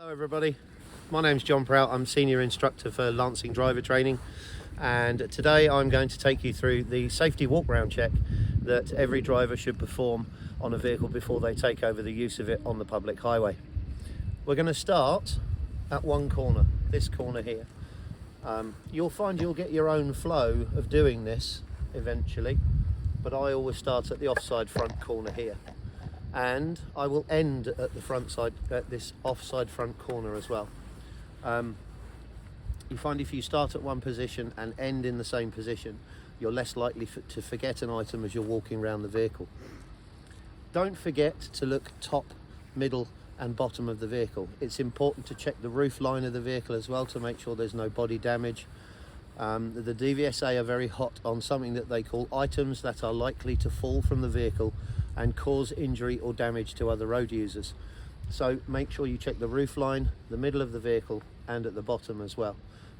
Hello everybody, my name's John Prout. I'm Senior Instructor for Lancing Driver Training, and today I'm going to take you through the safety walk-round check that every driver should perform on a vehicle before they take over the use of it on the public highway. We're going to start at one corner, this corner here. You'll find you'll get your own flow of doing this eventually, but I always start at the offside front corner here. And I will end at the front side, at this offside front corner as well. You find if you start at one position and end in the same position, you're less likely to forget an item as you're walking around the vehicle. Don't forget to look top, middle and bottom of the vehicle. It's important to check the roof line of the vehicle as well to make sure there's no body damage. The DVSA are very hot on something that they call items that are likely to fall from the vehicle and cause injury or damage to other road users. So make sure you check the roof line, the middle of the vehicle and at the bottom as well.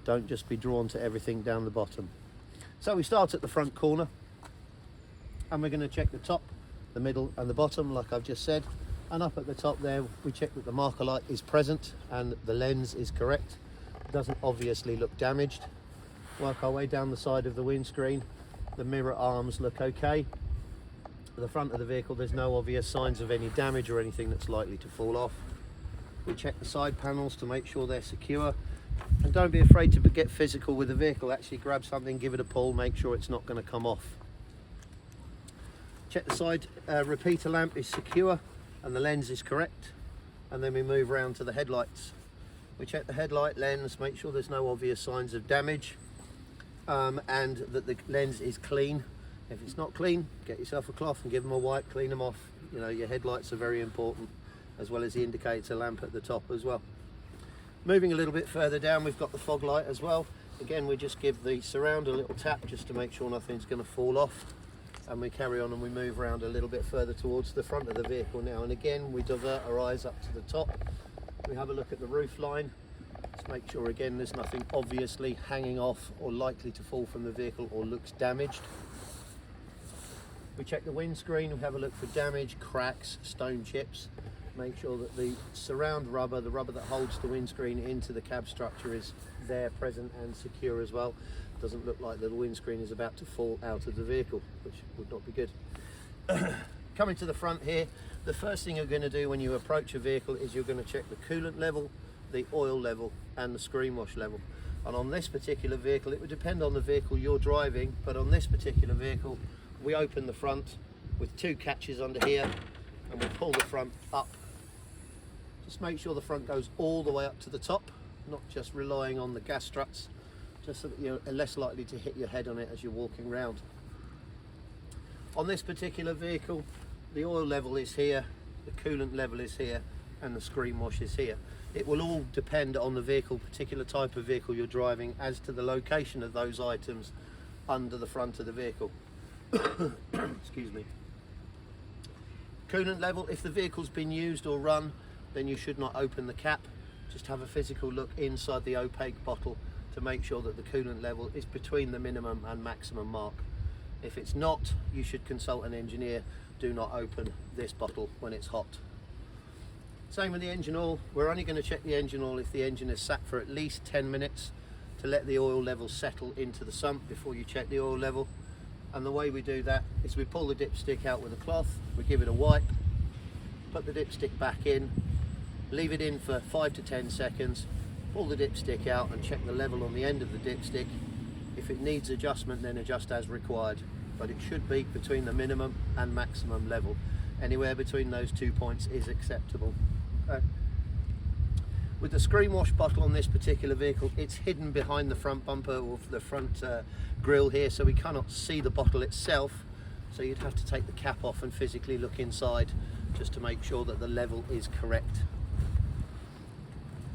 Don't just be drawn to everything down the bottom. So we start at the front corner and we're going to check the top, the middle and the bottom like I've just said. And up at the top there we check that the marker light is present and the lens is correct. It doesn't obviously look damaged. Work our way down the side of the windscreen. The mirror arms look okay. At the front of the vehicle there's no obvious signs of any damage or anything that's likely to fall off. We check the side panels to make sure they're secure, and don't be afraid to get physical with the vehicle. Actually grab something, give it a pull, make sure it's not going to come off. Check the side repeater lamp is secure and the lens is correct, and then we move around to the headlights. We check the headlight lens, make sure there's no obvious signs of damage, and that the lens is clean. If it's not clean, get yourself a cloth and give them a wipe, clean them off. You know, your headlights are very important, as well as the indicator lamp at the top as well. Moving a little bit further down, we've got the fog light as well. Again, we just give the surround a little tap just to make sure nothing's going to fall off. And we carry on and we move around a little bit further towards the front of the vehicle now. And again, we divert our eyes up to the top. We have a look at the roof line. Let's make sure again there's nothing obviously hanging off or likely to fall from the vehicle or looks damaged. We check the windscreen, we have a look for damage, cracks, stone chips. Make sure that the surround rubber, the rubber that holds the windscreen into the cab structure, is there, present and secure as well. Doesn't look like the windscreen is about to fall out of the vehicle, which would not be good. Coming to the front here, the first thing you're going to do when you approach a vehicle is you're going to check the coolant level, the oil level and the screen wash level. And on this particular vehicle, it would depend on the vehicle you're driving, but on this particular vehicle we open the front with two catches under here and we pull the front up. Just make sure the front goes all the way up to the top, not just relying on the gas struts, just so that you're less likely to hit your head on it as you're walking around. On this particular vehicle, the oil level is here, the coolant level is here and the screen wash is here. It will all depend on the vehicle, particular type of vehicle you're driving, as to the location of those items under the front of the vehicle. Excuse me. Coolant level, if the vehicle's been used or run, then you should not open the cap. Just have a physical look inside the opaque bottle to make sure that the coolant level is between the minimum and maximum mark. If it's not, you should consult an engineer. Do not open this bottle when it's hot. Same with the engine oil. We're only going to check the engine oil if the engine is sat for at least 10 minutes to let the oil level settle into the sump before you check the oil level. And the way we do that is we pull the dipstick out with a cloth, we give it a wipe, put the dipstick back in, leave it in for 5 to 10 seconds, pull the dipstick out and check the level on the end of the dipstick. If it needs adjustment, then adjust as required, but it should be between the minimum and maximum level. Anywhere between those 2 points is acceptable. Okay. With the screen wash bottle on this particular vehicle, it's hidden behind the front bumper or the front grille here, so we cannot see the bottle itself. So you'd have to take the cap off and physically look inside just to make sure that the level is correct.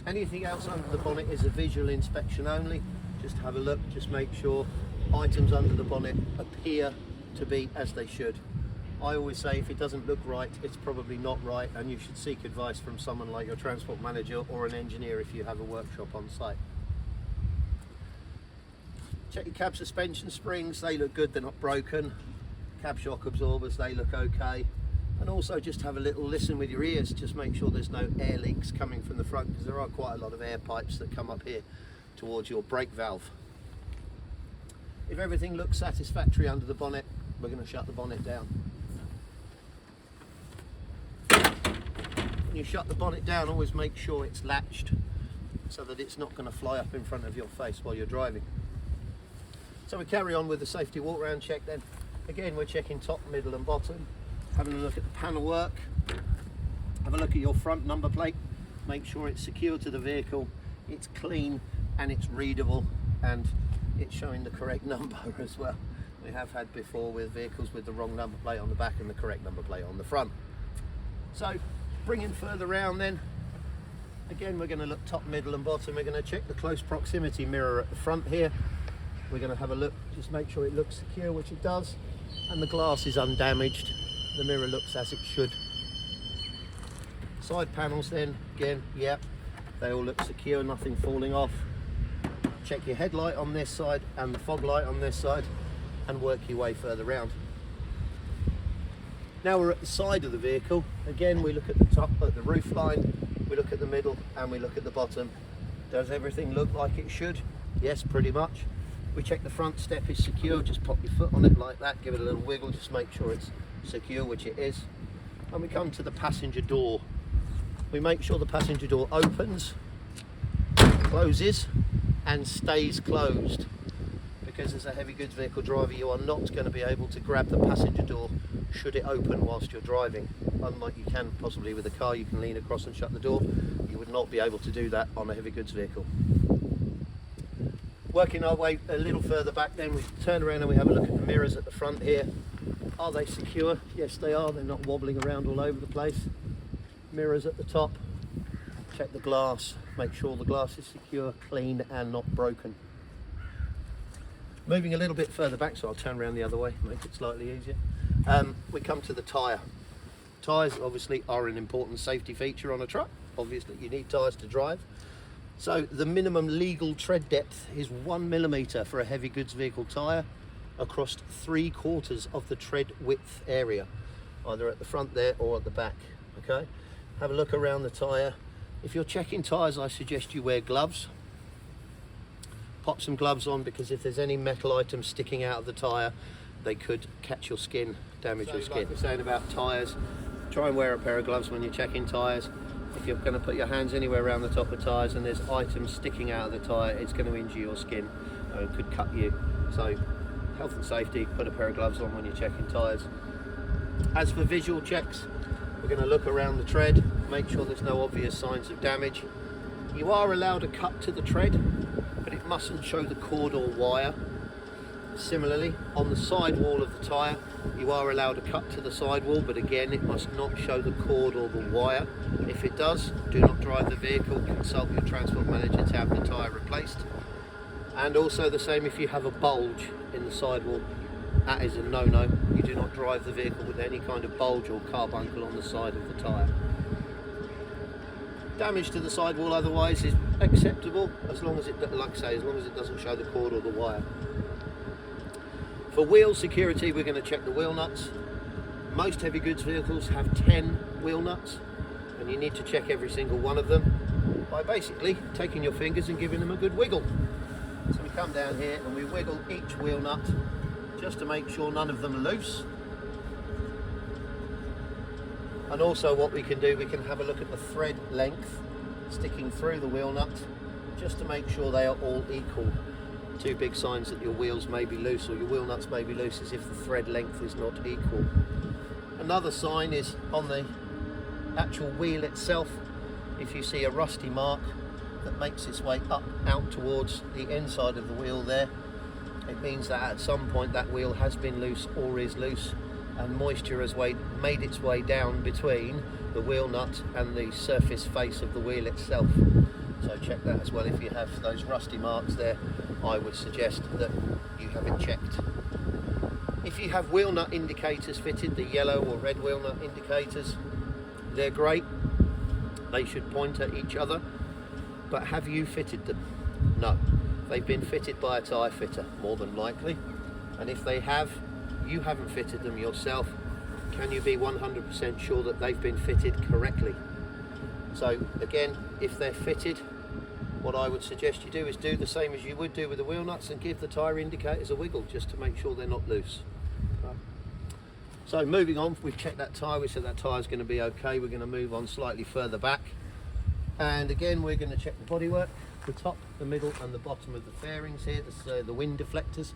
Anything else under the bonnet is a visual inspection only. Just have a look, just make sure items under the bonnet appear to be as they should. I always say if it doesn't look right, it's probably not right, and you should seek advice from someone like your transport manager or an engineer if you have a workshop on site. Check your cab suspension springs, they look good, they're not broken. Cab shock absorbers, they look okay. And also just have a little listen with your ears, just make sure there's no air leaks coming from the front, because there are quite a lot of air pipes that come up here towards your brake valve. If everything looks satisfactory under the bonnet, we're going to shut the bonnet down. When you shut the bonnet down, always make sure it's latched so that it's not going to fly up in front of your face while you're driving. So we carry on with the safety walk round check then. Again, we're checking top, middle and bottom, having a look at the panel work, have a look at your front number plate, make sure it's secure to the vehicle, it's clean and it's readable, and it's showing the correct number as well. We have had before with vehicles with the wrong number plate on the back and the correct number plate on the front. So bringing further round then, again we're going to look top, middle and bottom. We're going to check the close proximity mirror at the front here. We're going to have a look, just make sure it looks secure, which it does, and the glass is undamaged. The mirror looks as it should. Side panels then, again, yeah, they all look secure, nothing falling off. Check your headlight on this side and the fog light on this side, and work your way further round. Now we're at the side of the vehicle. Again, we look at the top, at the roof line, we look at the middle and we look at the bottom. Does everything look like it should? Yes, pretty much. We check the front step is secure, just pop your foot on it like that, give it a little wiggle, just make sure it's secure, which it is. And we come to the passenger door. We make sure the passenger door opens, closes and stays closed, because as a heavy goods vehicle driver you are not going to be able to grab the passenger door should it open whilst you're driving. Unlike you can possibly with a car, you can lean across and shut the door. You would not be able to do that on a heavy goods vehicle. Working our way a little further back then, we turn around and we have a look at the mirrors at the front here. Are they secure? Yes, they are. They're not wobbling around all over the place. Mirrors at the top. Check the glass. Make sure the glass is secure, clean and not broken. Moving a little bit further back, so I'll turn around the other way, make it slightly easier. We come to the tyre. Tyres obviously are an important safety feature on a truck. Obviously you need tyres to drive. So the minimum legal tread depth is 1 millimetre for a heavy goods vehicle tyre across 3/4 of the tread width area, either at the front there or at the back. Okay, have a look around the tyre. If you're checking tyres, I suggest you wear gloves. Pop some gloves on, because if there's any metal items sticking out of the tyre, they could catch your skin, damage your skin. Like we're saying about tyres, try and wear a pair of gloves when you're checking tyres. If you're going to put your hands anywhere around the top of tyres and there's items sticking out of the tyre, it's going to injure your skin and could cut you. So health and safety, put a pair of gloves on when you're checking tyres. As for visual checks, we're going to look around the tread, make sure there's no obvious signs of damage. You are allowed a cut to the tread, but it mustn't show the cord or wire. Similarly, on the sidewall of the tyre, you are allowed a cut to the sidewall, but again, it must not show the cord or the wire. If it does, do not drive the vehicle, consult your transport manager to have the tyre replaced. And also the same if you have a bulge in the sidewall, that is a no-no. You do not drive the vehicle with any kind of bulge or carbuncle on the side of the tyre. Damage to the sidewall otherwise is acceptable, as long as it, like I say, as long as it doesn't show the cord or the wire. For wheel security, we're going to check the wheel nuts. Most heavy goods vehicles have 10 wheel nuts, and you need to check every single one of them by basically taking your fingers and giving them a good wiggle. So we come down here and we wiggle each wheel nut just to make sure none of them are loose. And also what we can do, we can have a look at the thread length sticking through the wheel nut, just to make sure they are all equal. Two big signs that your wheels may be loose or your wheel nuts may be loose is if the thread length is not equal. Another sign is on the actual wheel itself. If you see a rusty mark that makes its way up out towards the inside of the wheel there, it means that at some point that wheel has been loose or is loose, and moisture has made its way down between the wheel nut and the surface face of the wheel itself. So check that as well. If you have those rusty marks there, I would suggest that you have it checked. If you have wheel nut indicators fitted, the yellow or red wheel nut indicators, they're great. They should point at each other. But have you fitted them? No. They've been fitted by a tyre fitter, more than likely. And if they have, you haven't fitted them yourself, can you be 100% sure that they've been fitted correctly? So again, if they're fitted, what I would suggest you do is do the same as you would do with the wheel nuts and give the tyre indicators a wiggle just to make sure they're not loose. So moving on, we've checked that tyre, we said that tyre is going to be okay. We're going to move on slightly further back, and again we're going to check the bodywork, the top, the middle and the bottom of the fairings here, the wind deflectors,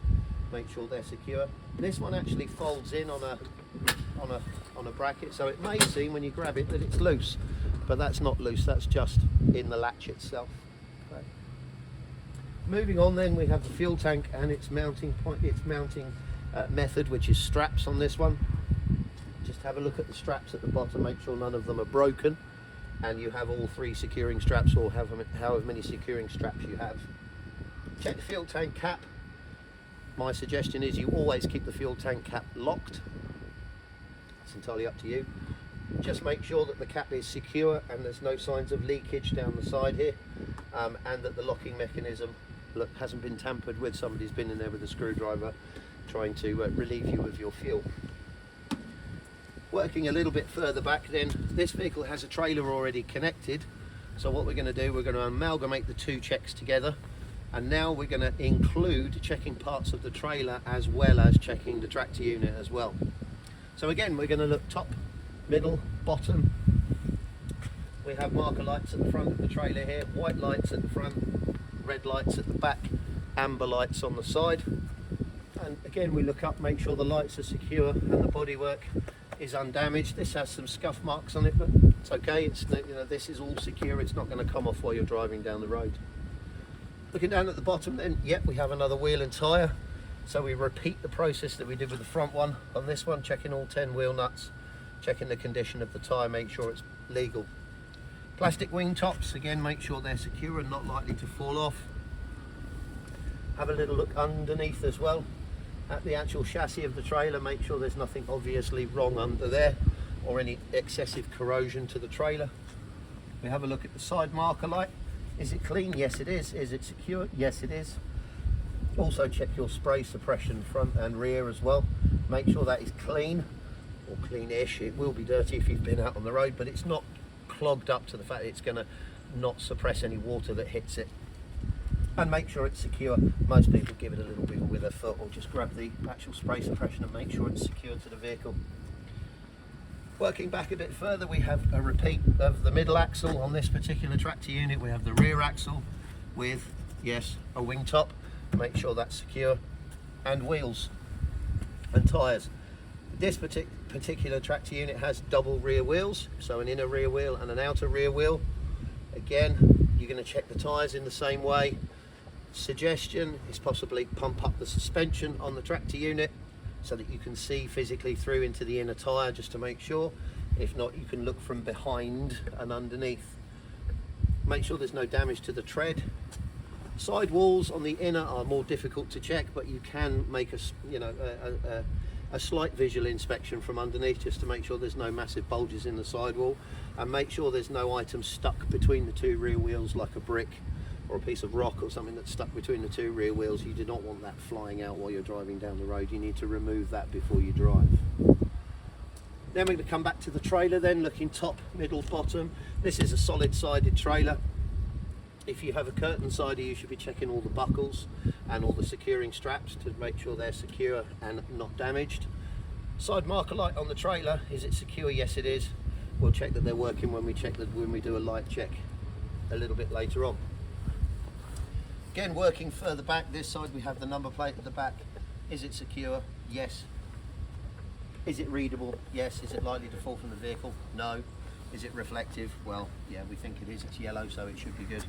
make sure they're secure. This one actually folds in on a bracket, so it may seem when you grab it that it's loose, but that's not loose, that's just in the latch itself. Okay. Moving on then, we have the fuel tank and its mounting method, which is straps on this one. Just have a look at the straps at the bottom, make sure none of them are broken, and you have all 3 securing straps, or however many securing straps you have. Check the fuel tank cap. My suggestion is you always keep the fuel tank cap locked. It's entirely up to you. Just make sure that the cap is secure and there's no signs of leakage down the side here, and that the locking mechanism hasn't been tampered with. Somebody's been in there with a screwdriver trying to relieve you of your fuel. Working a little bit further back then, this vehicle has a trailer already connected, so what we're going to do, we're going to amalgamate the 2 checks together, and now we're going to include checking parts of the trailer as well as checking the tractor unit as well. So again, we're going to look top, middle, bottom. We have marker lights at the front of the trailer here, white lights at the front, red lights at the back, amber lights on the side. And again, we look up, make sure the lights are secure and the bodywork is undamaged. This has some scuff marks on it, but it's okay. It's, you know, this is all secure. It's not going to come off while you're driving down the road. Looking down at the bottom then, yep, we have another wheel and tyre. So we repeat the process that we did with the front one on this one, checking all 10 wheel nuts, checking the condition of the tyre, make sure it's legal. Plastic wing tops, again, make sure they're secure and not likely to fall off. Have a little look underneath as well at the actual chassis of the trailer, make sure there's nothing obviously wrong under there or any excessive corrosion to the trailer. We have a look at the side marker light. Is it clean? Yes it is. Is it secure? Yes it is. Also check your spray suppression front and rear as well. Make sure that is clean, or cleanish. It will be dirty if you've been out on the road, but it's not clogged up to the fact that it's going to not suppress any water that hits it. And make sure it's secure. Most people give it a little bit with their foot, or just grab the actual spray suppression and make sure it's secure to the vehicle. Working back a bit further, we have a repeat of the middle axle on this particular tractor unit. We have the rear axle with, yes, a wing top. Make sure that's secure, and wheels and tyres. This particular tractor unit has double rear wheels, so an inner rear wheel and an outer rear wheel. Again, you're going to check the tyres in the same way. Suggestion is possibly pump up the suspension on the tractor unit so that you can see physically through into the inner tyre, just to make sure. If not, you can look from behind and underneath. Make sure there's no damage to the tread. Side walls on the inner are more difficult to check, but you can make a slight visual inspection from underneath just to make sure there's no massive bulges in the sidewall, and make sure there's no item stuck between the 2 rear wheels, like a brick or a piece of rock or something that's stuck between the 2 rear wheels. You do not want that flying out while you're driving down the road. You need to remove that before you drive. Then we're going to come back to the trailer then, looking top, middle, bottom. This is a solid sided trailer. If you have a curtain sider, you should be checking all the buckles and all the securing straps to make sure they're secure and not damaged. Side marker light on the trailer, is it secure? Yes it is. We'll check that they're working when we do a light check a little bit later on. Again, working further back, this side we have the number plate at the back. Is it secure? Yes. Is it readable? Yes. Is it likely to fall from the vehicle? No. Is it reflective? Well, yeah, we think it is. It's yellow, so it should be good.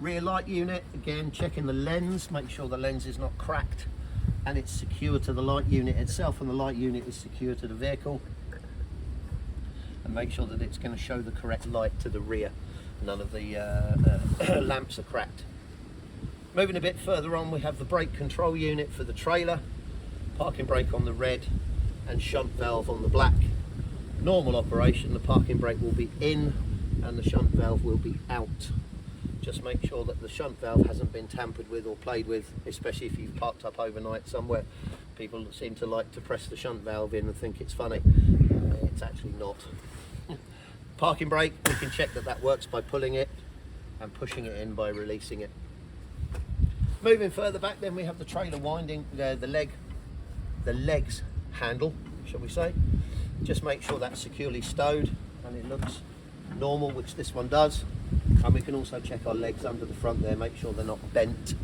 Rear light unit, again, checking the lens, make sure the lens is not cracked and it's secure to the light unit itself, and the light unit is secure to the vehicle. And make sure that it's going to show the correct light to the rear. None of the lamps are cracked. Moving a bit further on, we have the brake control unit for the trailer. Parking brake on the red and shunt valve on the black. Normal operation, the parking brake will be in and the shunt valve will be out. Just make sure that the shunt valve hasn't been tampered with or played with, especially if you've parked up overnight somewhere, People seem to like to press the shunt valve in and think it's funny. It's actually not. Parking brake, we can check that that works by pulling it and pushing it in by releasing it. Moving further back, then we have the trailer winding, the legs handle, shall we say. Just make sure that's securely stowed and it looks normal, which this one does. And we can also check our legs under the front there, make sure they're not bent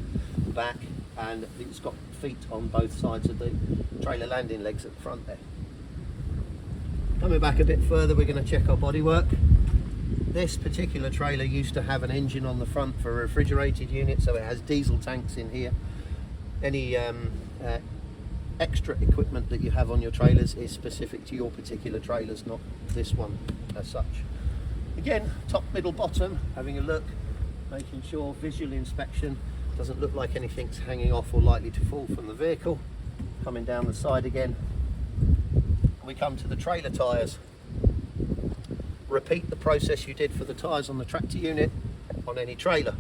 back, and it's got feet on both sides of the trailer landing legs at the front there. Coming back a bit further, we're going to check our bodywork. This particular trailer used to have an engine on the front for a refrigerated unit, so it has diesel tanks in here. Any extra equipment that you have on your trailers is specific to your particular trailers, not this one as such. Again, top, middle, bottom, having a look, making sure visual inspection doesn't look like anything's hanging off or likely to fall from the vehicle. Coming down the side again, we come to the trailer tyres. Repeat the process you did for the tyres on the tractor unit on any trailer.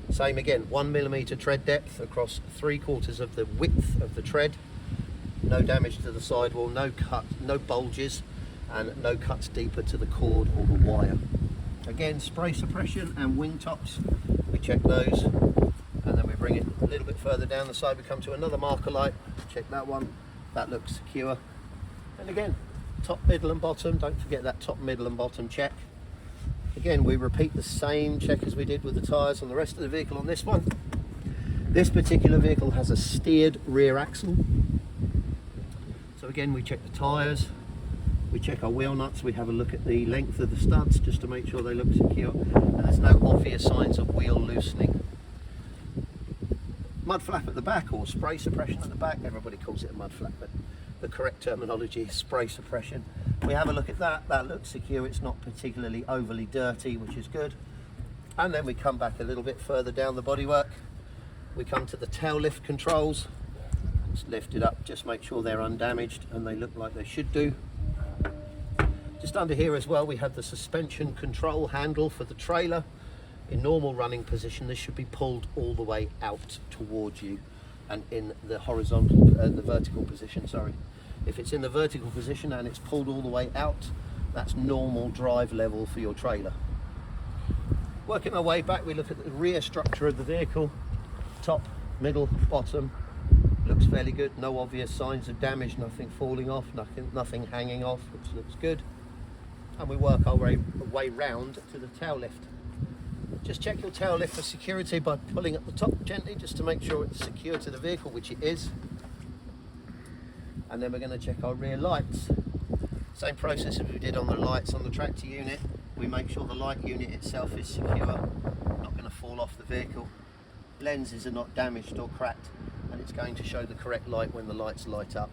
Same again, 1mm tread depth across 3/4 of the width of the tread. No damage to the sidewall, no cut, no bulges, and no cuts deeper to the cord or the wire. Again, spray suppression and wing tops, we check those, and then we bring it a little bit further down the side. We come to another marker light, check that one, that looks secure. And again, top, middle and bottom, don't forget that top, middle and bottom check. Again, we repeat the same check as we did with the tyres on the rest of the vehicle on this one. This particular vehicle has a steered rear axle. So again, we check the tyres, we check our wheel nuts, we have a look at the length of the studs just to make sure they look secure, and there's no obvious signs of wheel loosening. Mud flap at the back, or spray suppression at the back, everybody calls it a mud flap, but the correct terminology is spray suppression. We have a look at that, that looks secure, it's not particularly overly dirty, which is good. And then we come back a little bit further down the bodywork, we come to the tail lift controls. Just lift it up, just make sure they're undamaged and they look like they should do. Just under here as well, we have the suspension control handle for the trailer. In normal running position, this should be pulled all the way out towards you, and in the horizontal, the vertical position, sorry. If it's in the vertical position and it's pulled all the way out, that's normal drive level for your trailer. Working our way back, we look at the rear structure of the vehicle. Top, middle, bottom, looks fairly good. No obvious signs of damage, nothing falling off, nothing hanging off, which looks good. And we work our way round to the tail lift. Just check your tail lift for security by pulling at the top gently, just to make sure it's secure to the vehicle, which it is. And then we're going to check our rear lights. Same process as we did on the lights on the tractor unit. We make sure the light unit itself is secure, not going to fall off the vehicle. Lenses are not damaged or cracked, and it's going to show the correct light when the lights light up.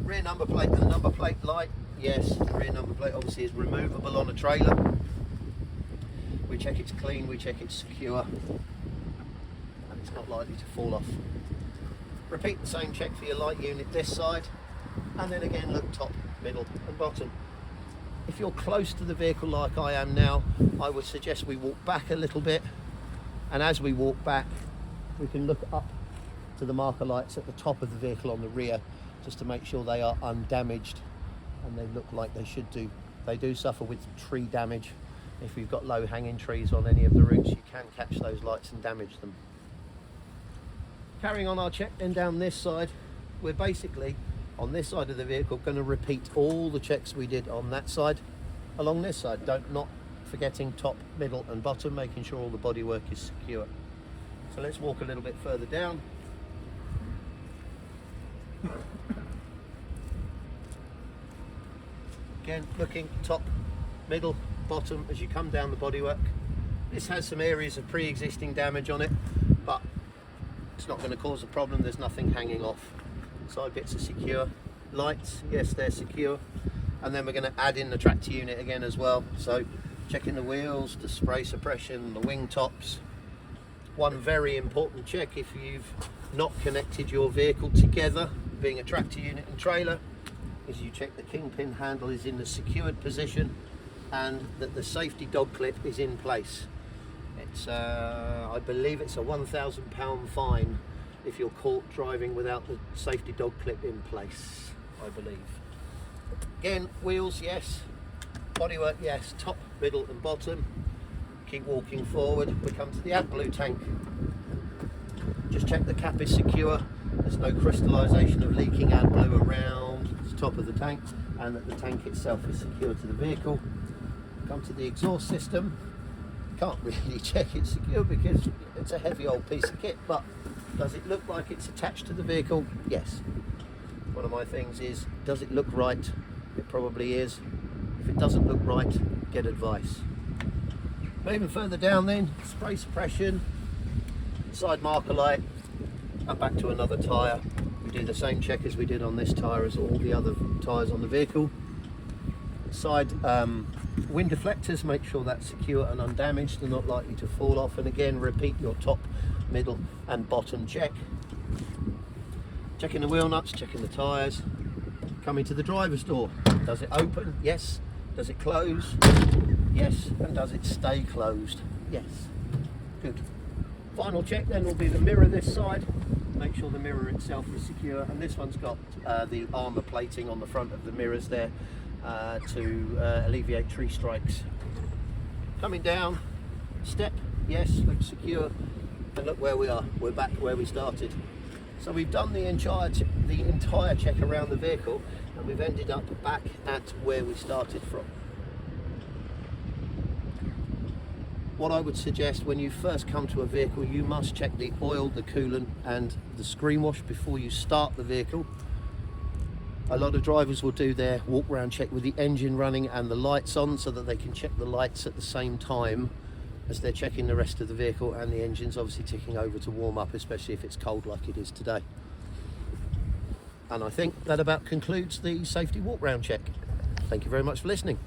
Rear number plate and number plate light. Yes, the rear number plate obviously is removable on a trailer. We check it's clean, we check it's secure, and it's not likely to fall off. Repeat the same check for your light unit this side, and then again look top, middle and bottom. If you're close to the vehicle like I am now, I would suggest we walk back a little bit, and as we walk back we can look up to the marker lights at the top of the vehicle on the rear, just to make sure they are undamaged and they look like they should do. They do suffer with tree damage. If you've got low hanging trees on any of the routes, you can catch those lights and damage them. Carrying on our check then down this side, we're basically on this side of the vehicle going to repeat all the checks we did on that side along this side. Not forgetting top, middle and bottom, making sure all the bodywork is secure. So let's walk a little bit further down. Again, looking top, middle, bottom as you come down the bodywork. This has some areas of pre-existing damage on it, but it's not going to cause a problem. There's nothing hanging off. Side bits are secure. Lights, yes, they're secure. And then we're going to add in the tractor unit again as well. So checking the wheels, the spray suppression, the wing tops. One very important check if you've not connected your vehicle together, being a tractor unit and trailer, is you check the kingpin handle is in the secured position and that the safety dog clip is in place. It's I believe it's a £1,000 fine if you're caught driving without the safety dog clip in place, I believe. Again, wheels, yes. Bodywork, yes. Top, middle and bottom. Keep walking forward. We come to the AdBlue tank. Just check the cap is secure. There's no crystallisation of leaking AdBlue around the top of the tank, and that the tank itself is secure to the vehicle. Come to the exhaust system. Can't really check it's secure because it's a heavy old piece of kit, but does it look like it's attached to the vehicle? Yes. One of my things is, does it look right? It probably is. If it doesn't look right, get advice. Moving further down then, spray suppression, side marker light, and back to another tyre. We do the same check as we did on this tyre as all the other tyres on the vehicle. Side wind deflectors, make sure that's secure and undamaged and not likely to fall off, and again repeat your top, middle and bottom check. Checking the wheel nuts, checking the tyres. Coming to the driver's door. Does it open? Yes. Does it close? Yes. And does it stay closed? Yes. Good. Final check then will be the mirror this side. Make sure the mirror itself is secure, and this one's got the armour plating on the front of the mirrors there to alleviate tree strikes. Coming down, step, yes, looks secure, and look where we are. We're back where we started. So we've done the entire check around the vehicle, and we've ended up back at where we started from. What I would suggest when you first come to a vehicle, you must check the oil, the coolant and the screen wash before you start the vehicle. A lot of drivers will do their walk around check with the engine running and the lights on, so that they can check the lights at the same time as they're checking the rest of the vehicle, and the engine's obviously ticking over to warm up, especially if it's cold like it is today. And I think that about concludes the safety walk round check. Thank you very much for listening.